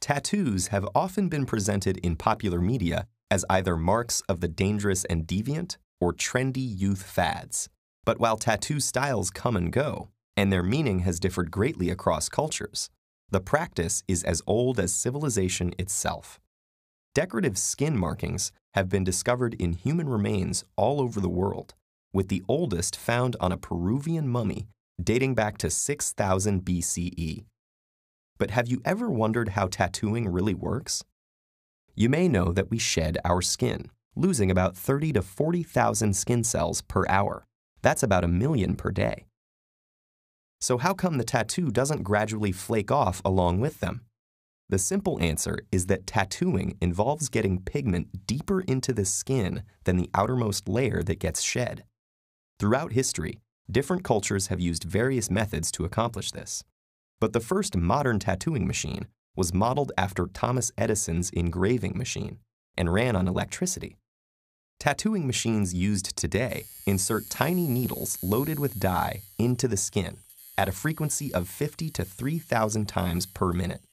Tattoos have often been presented in popular media as either marks of the dangerous and deviant or trendy youth fads. But while tattoo styles come and go, and their meaning has differed greatly across cultures, the practice is as old as civilization itself. Decorative skin markings have been discovered in human remains all over the world, with the oldest found on a Peruvian mummy dating back to 6000 BCE. But have you ever wondered how tattooing really works? You may know that we shed our skin, losing about 30 to 40,000 skin cells per hour. That's about 1 million per day. So how come the tattoo doesn't gradually flake off along with them? The simple answer is that tattooing involves getting pigment deeper into the skin than the outermost layer that gets shed. Throughout history, different cultures have used various methods to accomplish this. But the first modern tattooing machine was modeled after Thomas Edison's engraving machine and ran on electricity. Tattooing machines used today insert tiny needles loaded with dye into the skin at a frequency of 50 to 3,000 times per minute.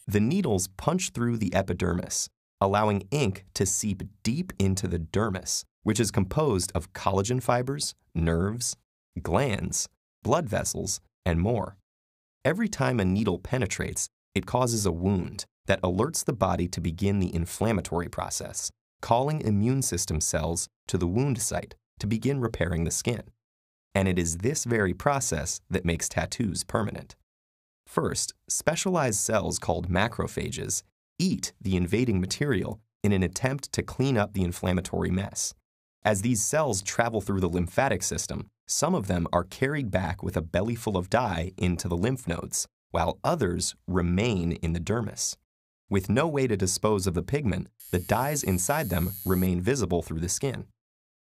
The needles punch through the epidermis, allowing ink to seep deep into the dermis, which is composed of collagen fibers, nerves, glands, blood vessels, and more. Every time a needle penetrates, it causes a wound that alerts the body to begin the inflammatory process, calling immune system cells to the wound site to begin repairing the skin. And it is this very process that makes tattoos permanent. First, specialized cells called macrophages eat the invading material in an attempt to clean up the inflammatory mess. As these cells travel through the lymphatic system, some of them are carried back with a belly full of dye into the lymph nodes, while others remain in the dermis. With no way to dispose of the pigment, the dyes inside them remain visible through the skin.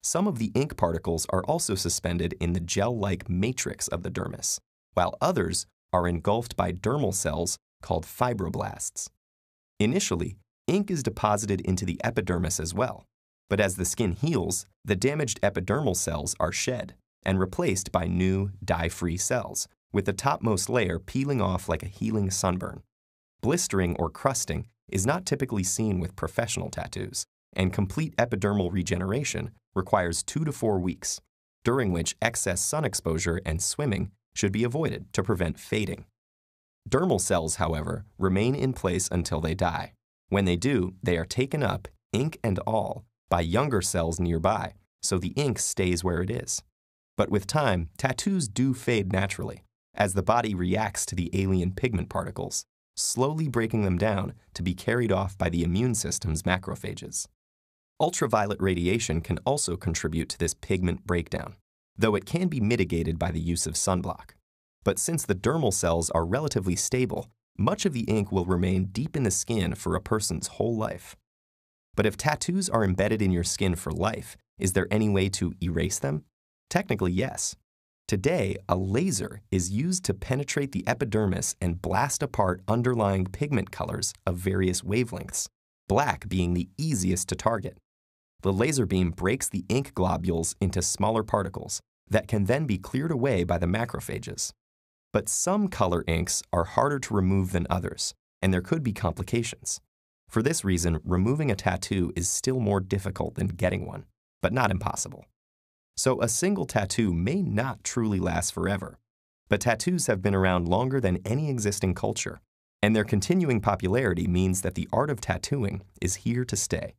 Some of the ink particles are also suspended in the gel-like matrix of the dermis, while others are engulfed by dermal cells called fibroblasts. Initially, ink is deposited into the epidermis as well, but as the skin heals, the damaged epidermal cells are shed and replaced by new, dye-free cells, with the topmost layer peeling off like a healing sunburn. Blistering or crusting is not typically seen with professional tattoos, and complete epidermal regeneration requires 2 to 4 weeks, during which excess sun exposure and swimming should be avoided to prevent fading. Dermal cells, however, remain in place until they die. When they do, they are taken up, ink and all, by younger cells nearby, so the ink stays where it is. But with time, tattoos do fade naturally, as the body reacts to the alien pigment particles, slowly breaking them down to be carried off by the immune system's macrophages. Ultraviolet radiation can also contribute to this pigment breakdown, though it can be mitigated by the use of sunblock. But since the dermal cells are relatively stable, much of the ink will remain deep in the skin for a person's whole life. But if tattoos are embedded in your skin for life, is there any way to erase them? Technically, yes. Today, a laser is used to penetrate the epidermis and blast apart underlying pigment colors of various wavelengths, black being the easiest to target. The laser beam breaks the ink globules into smaller particles that can then be cleared away by the macrophages. But some color inks are harder to remove than others, and there could be complications. For this reason, removing a tattoo is still more difficult than getting one, but not impossible. So a single tattoo may not truly last forever, but tattoos have been around longer than any existing culture, and their continuing popularity means that the art of tattooing is here to stay.